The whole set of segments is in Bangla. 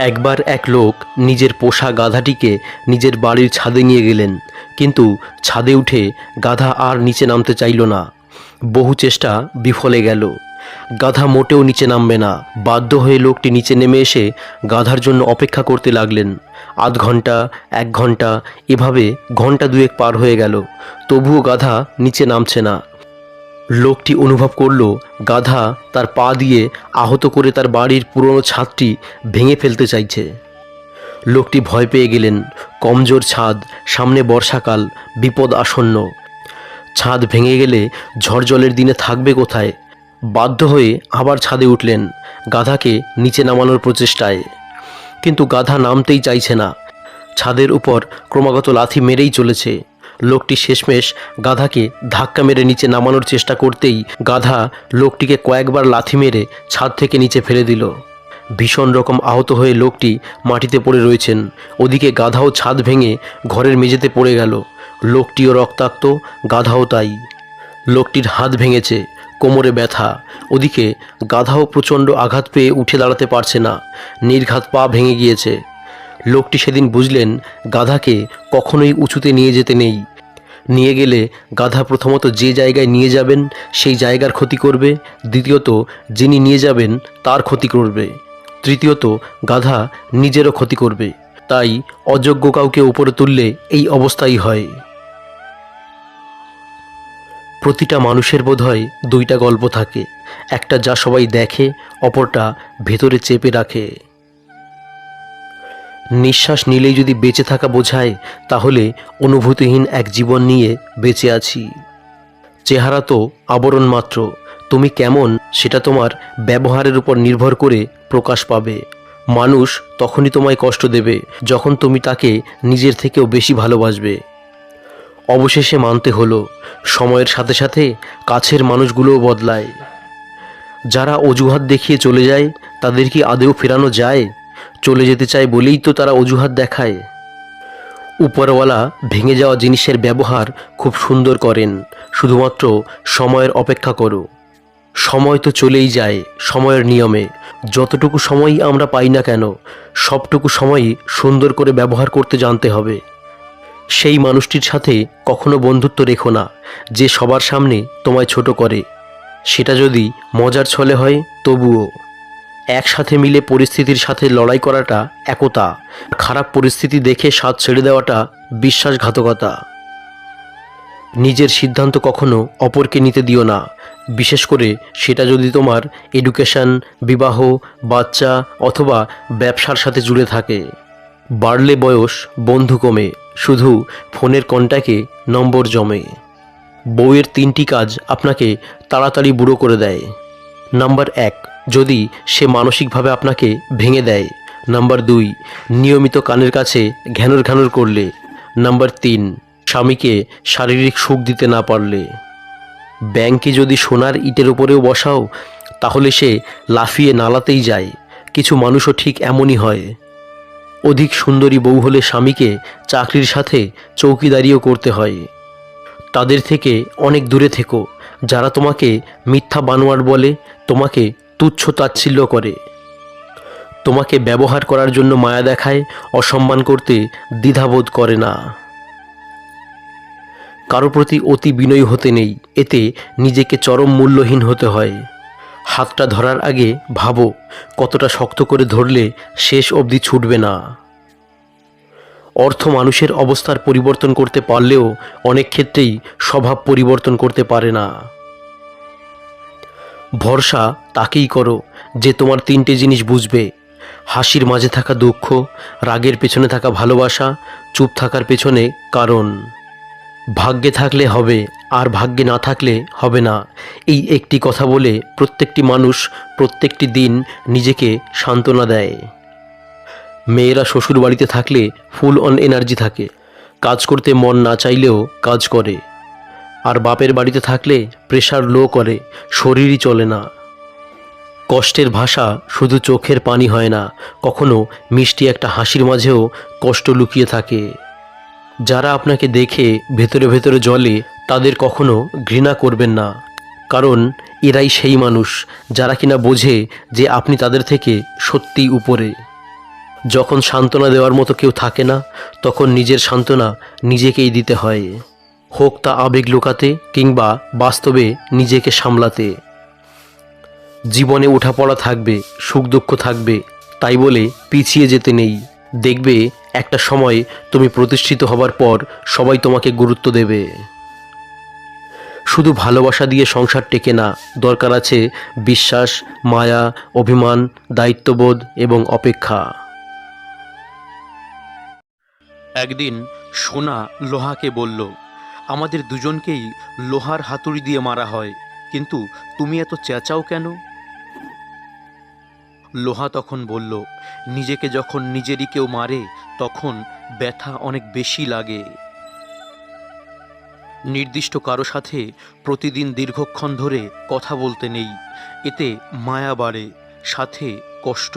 একবার এক লোক নিজের পোষা গাধাটিকে নিজের বাড়ির ছাদে নিয়ে গেলেন, কিন্তু ছাদে উঠে গাধা আর নিচে নামতে চাইল না। বহু চেষ্টা বিফলে গেল। গাধা মোটেও নিচে নামবে না। বাধ্য হয়ে লোকটি নিচে নেমে এসে গাধার জন্য অপেক্ষা করতে লাগলেন। আধ ঘন্টা, 1 ঘন্টা, এভাবে ঘন্টা দুয়েক পার হয়ে গেল, তবুও গাধা নিচে নামছে না। লোকটি অনুভব করল গাধা তার পা দিয়ে আহত করে তার বাড়ির পুরনো ছাদটি ভেঙে ফেলতে চাইছে। লোকটি ভয় পেয়ে গেলেন। কমজোর ছাদ, সামনে বর্ষাকাল, বিপদ আসন্ন। ছাদ ভেঙে গেলে ঝড় জলের দিনে থাকবে কোথায়? বাধ্য হয়ে আবার ছাদে উঠলেন গাধাকে নিচে নামানোর প্রচেষ্টায়, কিন্তু গাধা নামতেই চাইছে না। ছাদের উপর ক্রমাগত লাথি মেরেই চলেছে। লোকটি শেষমেশ গাধাকে ধাক্কা মেরে নিচে নামানোর চেষ্টা করতেই গাধা লোকটিকে কয়েকবার লাথি মেরে ছাদ থেকে নিচে ফেলে দিল। ভীষণ রকম আহত হয়ে লোকটি মাটিতে পড়ে রয়েছেন। ওদিকে গাধাও ছাদ ভেঙে ঘরের মেঝেতে পড়ে গেল। লোকটিও রক্তাক্ত, গাধাও তাই। লোকটির হাত ভেঙেছে, কোমরে ব্যথা। ওদিকে গাধাও প্রচণ্ড আঘাত পেয়ে উঠে দাঁড়াতে পারছে না, নির্ঘাত পা ভেঙে গিয়েছে। লোকটি সেদিন বুঝলেন গাধাকে কখনোই উঁচুতে নিয়ে যেতে নেই। নিয়ে গেলে গাধা প্রথমত যে জায়গায় নিয়ে যাবেন সেই জায়গার ক্ষতি করবে, দ্বিতীয়ত যিনি নিয়ে যাবেন তার ক্ষতি করবে, তৃতীয়ত গাধা নিজেরও ক্ষতি করবে। তাই অযোগ্য কাউকে উপরে তুললে এই অবস্থাই হয়। প্রতিটা মানুষের বোধহয় 2টা গল্প থাকে, একটা যা সবাই দেখে, অপরটা ভেতরে চেপে রাখে। নিঃশ্বাস নিলেই যদি বেঁচে থাকা বোঝায়, তাহলে অনুভূতিহীন এক জীবন নিয়ে বেঁচে আছি। চেহারা তো আবরণ মাত্র, তুমি কেমন সেটা তোমার ব্যবহারের উপর নির্ভর করে প্রকাশ পাবে। মানুষ তখনই তোমায় কষ্ট দেবে যখন তুমি তাকে নিজের থেকেও বেশি ভালোবাসবে। অবশেষে মানতে হলো, সময়ের সাথে সাথে কাছের মানুষগুলোও বদলায়। যারা অজুহাত দেখিয়ে চলে যায়, তাদের কি আদৌ ফেরানো যায়? চলে যেতে চায় বলেই তো তারা অজুহাত দেখায়। উপরওয়ালা ভেঙে যাওয়া জিনিসের ব্যবহার খুব সুন্দর করেন, শুধুমাত্র সময়ের অপেক্ষা করো। সময় তো চলেই যায় সময়ের নিয়মে। যতটুকু সময়ই আমরা পাই না কেন, সবটুকু সময়ই সুন্দর করে ব্যবহার করতে জানতে হবে। সেই মানুষটির সাথে কখনো বন্ধুত্ব রেখো না যে সবার সামনে তোমায় ছোট করে। সেটা যদি মজার ছলে হয় তবুও। একসাথে মিলে পরিস্থিতির সাথে লড়াই করাটা একতা, খারাপ পরিস্থিতি দেখে সাথ ছেড়ে দেওয়াটা বিশ্বাসঘাতকতা। নিজের সিদ্ধান্ত কখনো অপরকে নিতে দিও না, বিশেষ করে সেটা যদি তোমার এডুকেশন, বিবাহ, বাচ্চা অথবা ব্যবসার সাথে জুড়ে থাকে। বাড়লে বয়স, বন্ধু কমে, শুধু ফোনের কন্ট্যাক্টে নম্বর জমে। বউয়ের 3টি কাজ আপনাকে তাড়াতাড়ি বুড়ো করে দেয়। নাম্বার 1, যদি সে মানসিকভাবে আপনাকে ভেঙে দেয়। নাম্বার 2, নিয়মিত কানের কাছে ঘ্যানর ঘ্যানর করলে। নাম্বার 3, স্বামীকে শারীরিক সুখ দিতে না পারলে। ব্যাংকে যদি সোনার ইটের উপরেও বসাও, তাহলে সে লাফিয়ে নালাতেই যায়। কিছু মানুষও ঠিক এমনই হয়। অধিক সুন্দরী বউ হলে স্বামীকে চাকরির সাথে চৌকিদারিও করতে হয়। তাদের থেকে অনেক দূরে থেকো যারা তোমাকে মিথ্যা বানোয়ার বলে, তোমাকে তুচ্ছ তাচ্ছিল্য করে, তোমাকে ব্যবহার করার জন্য মায়া দেখায়, অসম্মান করতে দ্বিধাবোধ করে না। কারো প্রতি অতি বিনয়ী হতে নেই, এতে নিজেকে চরম মূল্যহীন হতে হয়। হাতটা ধরার আগে ভাবো কতটা শক্ত করে ধরলে শেষ অবধি ছুটবে না। অর্থ মানুষের অবস্থার পরিবর্তন করতে পারলেও অনেক ক্ষেত্রেই স্বভাব পরিবর্তন করতে পারে না। ভরসা তাকেই করো যে তোমার 3টে জিনিস বুঝবে: হাসির মাঝে থাকা দুঃখ, রাগের পেছনে থাকা ভালোবাসা, চুপ থাকার পেছনে কারণ। ভাগ্যে থাকলে হবে, আর ভাগ্যে না থাকলে হবে না, এই একটি কথা বলে প্রত্যেকটি মানুষ প্রত্যেকটি দিন নিজেকে সান্ত্বনা দেয়। মেয়েরা শ্বশুর বাড়িতে থাকলে ফুল অন এনার্জি থাকে, কাজ করতে মন না চাইলেও কাজ করে। আর বাপের বাড়িতে থাকলে প্রেশার লো করে, শরীরই চলে না। কষ্টের ভাষা শুধু চোখের পানি হয় না, কখনো মিষ্টি একটা হাসির মাঝেও কষ্ট লুকিয়ে থাকে। যারা আপনাকে দেখে ভেতরে ভেতরে জ্বলে, তাদের কখনো ঘৃণা করবেন না, কারণ এরাই সেই মানুষ যারা কিনা বোঝে যে আপনি তাদের থেকে সত্যিই উপরে। যখন সান্ত্বনা দেওয়ার মতো কেউ থাকে না, তখন নিজের সান্ত্বনা নিজেকেই দিতে হয়, হোক তা আবেগ লুকাতে কিংবা বাস্তবে নিজেকে সামলাতে। জীবনে ওঠাপড়া থাকবে, সুখ দুঃখ থাকবে, তাই বলে পিছিয়ে যেতে নেই। দেখবে একটা সময় তুমি প্রতিষ্ঠিত হবার পর সবাই তোমাকে গুরুত্ব দেবে। শুধু ভালোবাসা দিয়ে সংসার টেকে না, দরকার আছে বিশ্বাস, মায়া, অভিমান, দায়িত্ববোধ এবং অপেক্ষা। একদিন সোনা লোহাকে বলল, আমাদের দুজনকেই লোহার হাতুড়ি দিয়ে মারা হয়, কিন্তু তুমি এত চেঁচাও কেন? লোহা তখন বলল, নিজেকে যখন নিজেরই কেউ মারে তখন ব্যথা অনেক বেশি লাগে। নির্দিষ্ট কারো সাথে প্রতিদিন দীর্ঘক্ষণ ধরে কথা বলতে নেই, এতে মায়া বাড়ে, সাথে কষ্ট।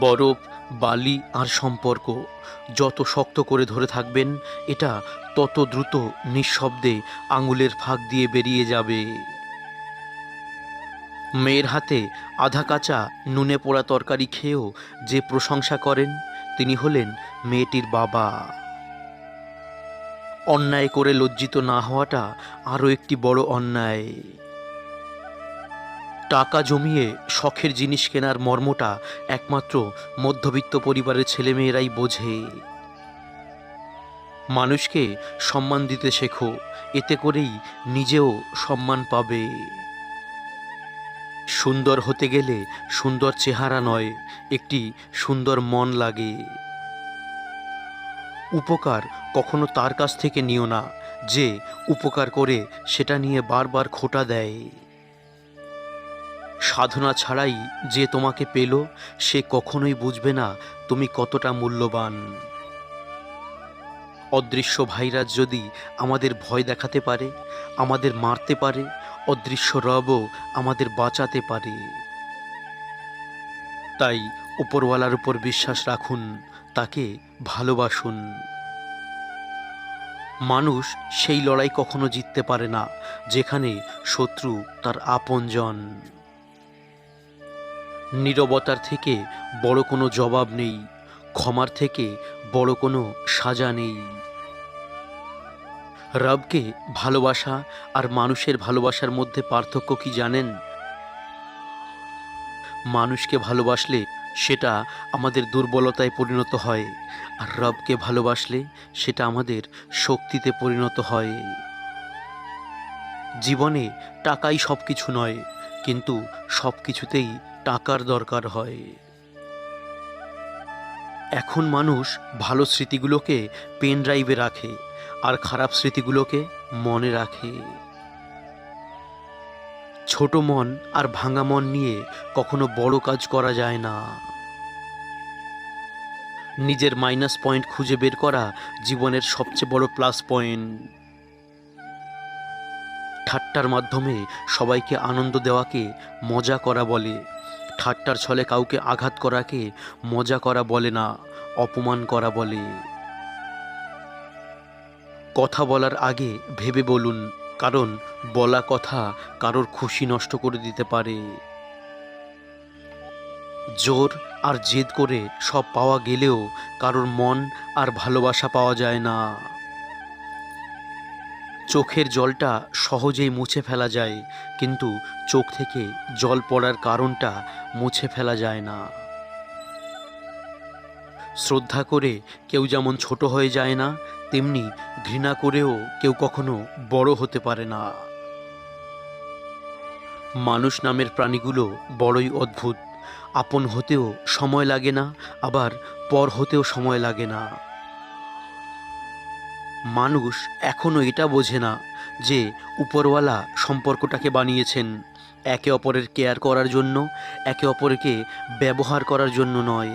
বরফ, বালি আর সম্পর্ক যত শক্ত করে ধরে থাকবেন, এটা তত দ্রুত নিঃশব্দে আঙুলের ফাঁক দিয়ে বেরিয়ে যাবে। মেয়ের হাতে আধা কাঁচা নুনে পোড়া তরকারি খেয়েও যে প্রশংসা করেন, তিনি হলেন মেয়েটির বাবা। অন্যায় করে লজ্জিত না হওয়াটা আরও একটি বড় অন্যায়। টাকা জমিয়ে শখের জিনিস কেনার মর্মটা একমাত্র মধ্যবিত্ত পরিবারের ছেলেমেয়েরাই বোঝে। মানুষকে সম্মান দিতে শেখো, এতে করেই নিজেও সম্মান পাবে। সুন্দর হতে গেলে সুন্দর চেহারা নয়, একটি সুন্দর মন লাগে। উপকার কখনো তার কাছ থেকে নিও না যে উপকার করে সেটা নিয়ে বারবার খোঁটা দেয়। সাধনা ছাড়াই যে তোমাকে পেল, সে কখনোই বুঝবে না তুমি কতটা মূল্যবান। অদৃশ্য ভাইরাস যদি আমাদের ভয় দেখাতে পারে, আমাদের মারতে পারে, অদৃশ্য রবও আমাদের বাঁচাতে পারে। তাই উপরওয়ালার উপর বিশ্বাস রাখুন, তাকে ভালোবাসুন। মানুষ সেই লড়াই কখনো জিততে পারে না যেখানে শত্রু তার আপনজন। নীরবতার থেকে বড় কোনো জবাব নেই, ক্ষমার থেকে বড় কোনো সাজা নেই। রবকে ভালোবাসা আর মানুষের ভালোবাসার মধ্যে পার্থক্য কি জানেন? মানুষকে ভালোবাসলে সেটা আমাদের দুর্বলতায় পরিণত হয়, আর রবকে ভালোবাসলে সেটা আমাদের শক্তিতে পরিণত হয়। জীবনে টাকাই সব কিছু নয়, কিন্তু সব কিছুতেই টাকার দরকার হয়। এখন মানুষ ভালো স্মৃতিগুলোকে পেন ড্রাইভে রাখে, আর খারাপ স্মৃতিগুলোকে মনে রাখে। ছোট মন আর ভাঙা মন নিয়ে কখনো বড় কাজ করা যায় না। নিজের মাইনাস পয়েন্ট খুঁজে বের করা জীবনের সবচেয়ে বড় প্লাস পয়েন্ট। ঠাট্টার মাধ্যমে সবাইকে আনন্দ দেওয়াকে মজা করা বলে, ঠাট্টার ছলে কাউকে আঘাত করাকে মজা করা বলে না, অপমান করা বলে। কথা বলার আগে ভেবে বলুন, কারণ বলা কথা কারোর খুশি নষ্ট করে দিতে পারে। জোর আর জেদ করে সব পাওয়া গেলেও কারোর মন আর ভালোবাসা পাওয়া যায় না। চোখের জলটা সহজেই মুছে ফেলা যায়, কিন্তু চোখ থেকে জল পড়ার কারণটা মুছে ফেলা যায় না। শ্রদ্ধা করে কেউ যেমন ছোট হয়ে যায় না, তেমনি ঘৃণা করেও কেউ কখনো বড় হতে পারে না। মানুষ নামের প্রাণীগুলো বড়ই অদ্ভুত। আপন হতেও সময় লাগে না, আবার পর হতেও সময় লাগে না। মানুষ এখনও এটা বোঝে না যে উপরওয়ালা সম্পর্কটাকে বানিয়েছেন একে অপরের কেয়ার করার জন্য, একে অপরকে ব্যবহার করার জন্য নয়।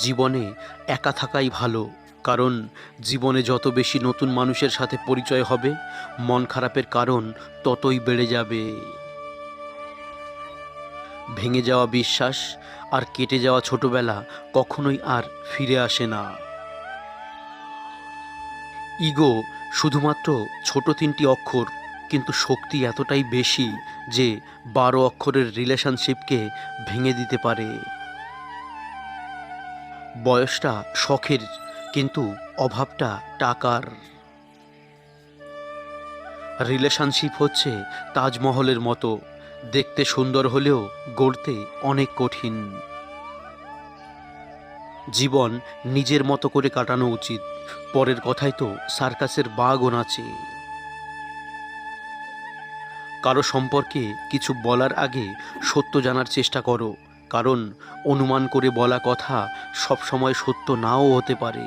জীবনে একা থাকাই ভালো, কারণ জীবনে যত বেশি নতুন মানুষের সাথে পরিচয় হবে, মন খারাপের কারণ ততই বেড়ে যাবে। ভেঙে যাওয়া বিশ্বাস আর কেটে যাওয়া ছোটবেলা কখনোই আর ফিরে আসে না। ইগো শুধুমাত্র ছোট তিনটি অক্ষর, কিন্তু শক্তি এতটাই বেশি যে 12 অক্ষরের রিলেশনশিপকে ভেঙে দিতে পারে। বয়সটা শখের, কিন্তু অভাবটা টাকার। রিলেশনশিপ হচ্ছে তাজমহলের মতো, দেখতে সুন্দর হলেও গড়তে অনেক কঠিন। জীবন নিজের মতো করে কাটানো উচিত। পরের কথায় তো সার্কাসের বাঘও নাচে। কারো সম্পর্কে কিছু বলার আগে সত্য জানার চেষ্টা করো, কারণ অনুমান করে বলা কথা সবসময় সত্য নাও হতে পারে।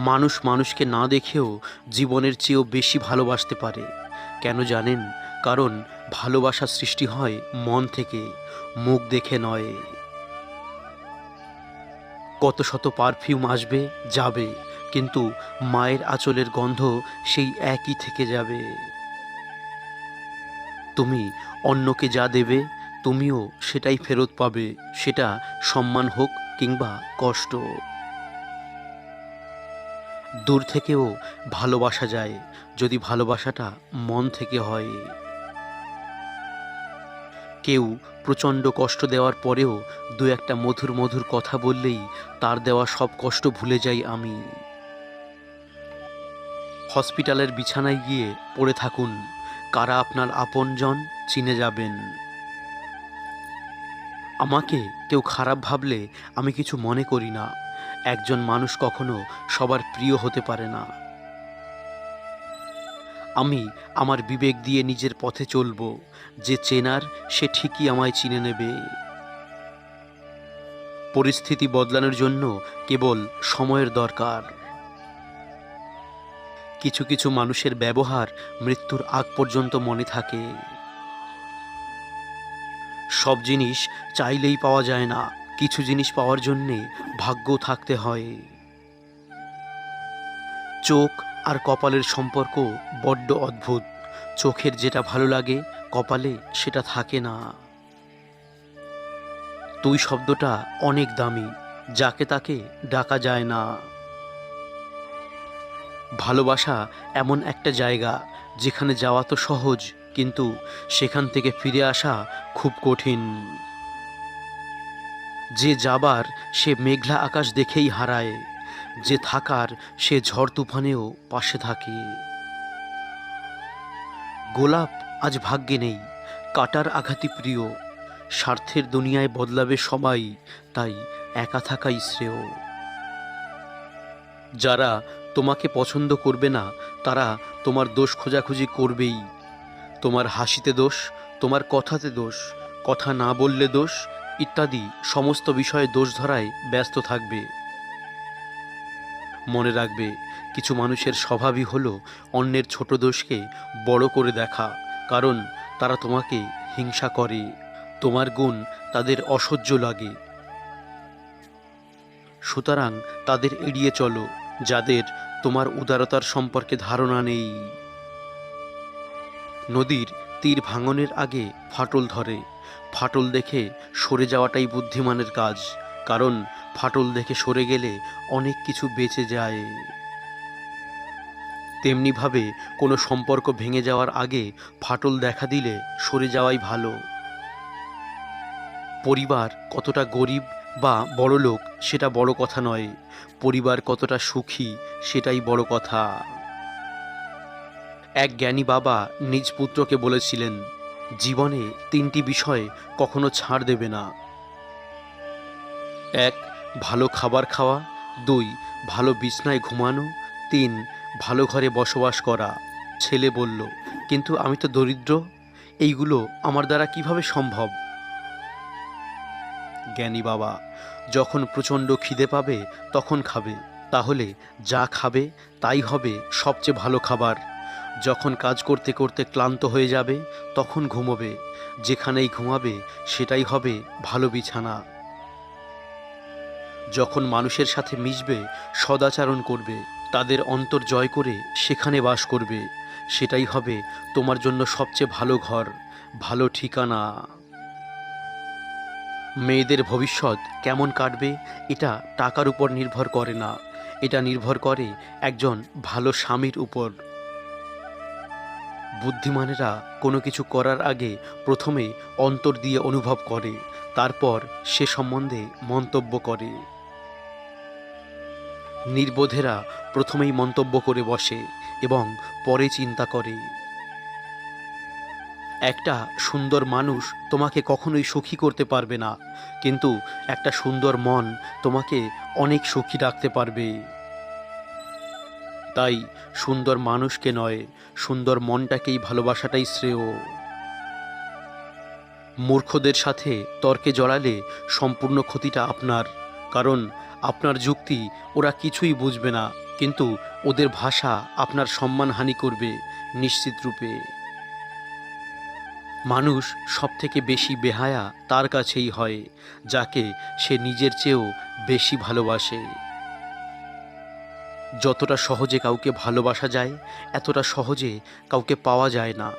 মানুষ মানুষকে না দেখেও জীবনের চেয়েও বেশি ভালোবাসতে পারে। কেন জানেন? কারণ ভালোবাসা সৃষ্টি হয় মন থেকে, মুখ দেখে নয়। কত শত পারফিউম আসবে যাবে, কিন্তু মায়ের আঁচলের গন্ধ সেই একই থেকে যাবে। তুমি অন্যকে যা দেবে তুমিও সেটাই ফেরত পাবে, সেটা সম্মান হোক কিংবা কষ্ট। দূর থেকেও ভালোবাসা যায়, যদি ভালোবাসাটা মন থেকে হয়। কেউ প্রচণ্ড কষ্ট দেওয়ার পরেও দু একটা মধুর মধুর কথা বললেই তার দেওয়া সব কষ্ট ভুলে যাই আমি। হসপিটালের বিছানায় গিয়ে পড়ে থাকুন, কারা আপনার আপনজন চিনে যাবেন। আমাকে কেউ খারাপ ভাবলে আমি কিছু মনে করি না। একজন মানুষ কখনো সবার প্রিয় হতে পারে না। আমি আমার বিবেক দিয়ে নিজের পথে চলব, যে চেনার সে ঠিকই আমায় চিনে নেবে। পরিস্থিতি বদলানোর জন্য কেবল সময়ের দরকার। কিছু কিছু মানুষের ব্যবহার মৃত্যুর আগ পর্যন্ত মনে থাকে। সব জিনিস চাইলেই পাওয়া যায় না, কিছু জিনিস পাওয়ার জন্যে ভাগ্য থাকতে হয়। চোখ আর কপালের সম্পর্ক বড্ড অদ্ভুত। চোখের যেটা ভালো লাগে কপালে সেটা থাকে না। তুই শব্দটা অনেক দামি, যাকে তাকে ডাকা যায় না। ভালোবাসা এমন একটা জায়গা যেখানে যাওয়া তো সহজ, কিন্তু সেখান থেকে ফিরে আসা খুব কঠিন। যে যাবার সে মেঘলা আকাশ দেখেই হারায়, যে থাকার সে ঝড় তুফানেও পাশে থাকে। গোলাপ আজ ভাগ্যে নেই, কাটার আঘাতই প্রিয়। স্বার্থের দুনিয়ায় বদলাবে সবাই, তাই একা থাকাই শ্রেয়। যারা তোমাকে পছন্দ করবে না তারা তোমার দোষ খোঁজাখুঁজি করবেই। তোমার হাসিতে দোষ, তোমার কথাতে দোষ, কথা না বললে দোষ, ইত্যাদি সমস্ত বিষয়ে দোষ ধরায় ব্যস্ত থাকবে। মনে রাখবে, কিছু মানুষের স্বভাবই হলো অন্যের ছোট দোষকে বড় করে দেখা, কারণ তারা তোমাকে হিংসা করে, তোমার গুণ তাদের অসহ্য লাগে। সুতরাং তাদের এড়িয়ে চলো, যাদের তোমার উদারতার সম্পর্কে ধারণা নেই। নদীর তীর ভাঙনের আগে ফাটল ধরে, ফাটল দেখে সরে যাওয়াটাই বুদ্ধিমানের কাজ, কারণ ফাটল দেখে সরে গেলে অনেক কিছু বেঁচে যায়। তেমনিভাবে কোনো সম্পর্ক ভেঙে যাওয়ার আগে ফাটল দেখা দিলে সরে যাওয়াই ভালো। পরিবার কতটা গরিব বা বড়লোক সেটা বড় কথা নয়, পরিবার কতটা সুখী সেটাই বড় কথা। এক জ্ঞানী বাবা নিজ পুত্রকে বলেছিলেন, জীবনে 3টি বিষয় কখনো ছাড় দেবে না। 1. ভালো খাবার খাওয়া, 2. ভালো বিছনায় ঘুমানো, 3. ভালো ঘরে বসবাস করা। ছেলে বলল, কিন্তু আমি তো দরিদ্র, এইগুলো আমার দ্বারা কিভাবে সম্ভব? জ্ঞানী বাবা, যখন প্রচণ্ড খিদে পাবে তখন খাবে, তাহলে যা খাবে তাই হবে সবচেয়ে ভালো খাবার। যখন কাজ করতে করতে ক্লান্ত হয়ে যাবে তখন ঘুমোবে, যেখানেই ঘুমাবে সেটাই হবে ভালো বিছানা। যখন মানুষের সাথে মিশবে, সদাচরণ করবে, তাদের অন্তর জয় করে সেখানে বাস করবে, সেটাই হবে তোমার জন্য সবচেয়ে ভালো ঘর, ভালো ঠিকানা। মেয়েদের ভবিষ্যৎ কেমন কাটবে এটা টাকার উপর নির্ভর করে না, এটা নির্ভর করে একজন ভালো স্বামীর উপর। বুদ্ধিমানেরা কোনো কিছু করার আগে প্রথমে অন্তর দিয়ে অনুভব করে, তারপর সে সম্বন্ধে মন্তব্য করে। নির্বোধেরা প্রথমেই মন্তব্য করে বসে এবং পরে চিন্তা করে। একটা সুন্দর মানুষ তোমাকে কখনোই সুখী করতে পারবে না, কিন্তু একটা সুন্দর মন তোমাকে অনেক সুখী রাখতে পারবে। তাই সুন্দর মানুষকে নয়, সুন্দর মনটাকেই ভালোবাসাটাই শ্রেয়। মূর্খদের সাথে তর্কে জড়ালে সম্পূর্ণ ক্ষতিটা আপনার, কারণ আপনার যুক্তি ওরা কিছুই বুঝবে না, কিন্তু ওদের ভাষা আপনার সম্মানহানি করবে নিশ্চিত রূপে। মানুষ সবথেকে বেশি বেহায়া তার কাছেই হয়, যাকে সে নিজের চেয়েও বেশি ভালোবাসে। যতটা সহজে কাউকে ভালোবাসা যায়, এতটা সহজে কাউকে পাওয়া যায় না।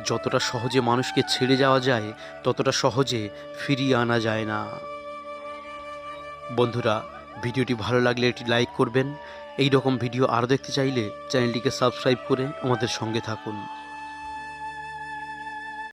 যতটা সহজে মানুষকে ছেড়ে যাওয়া যায়, ততটা সহজে ফিরিয়ে আনা যায় না। বন্ধুরা, ভিডিওটি ভালো লাগলে একটি লাইক করবেন। এই রকম ভিডিও আরও দেখতে চাইলে চ্যানেলটিকে সাবস্ক্রাইব করে আমাদের সঙ্গে থাকুন।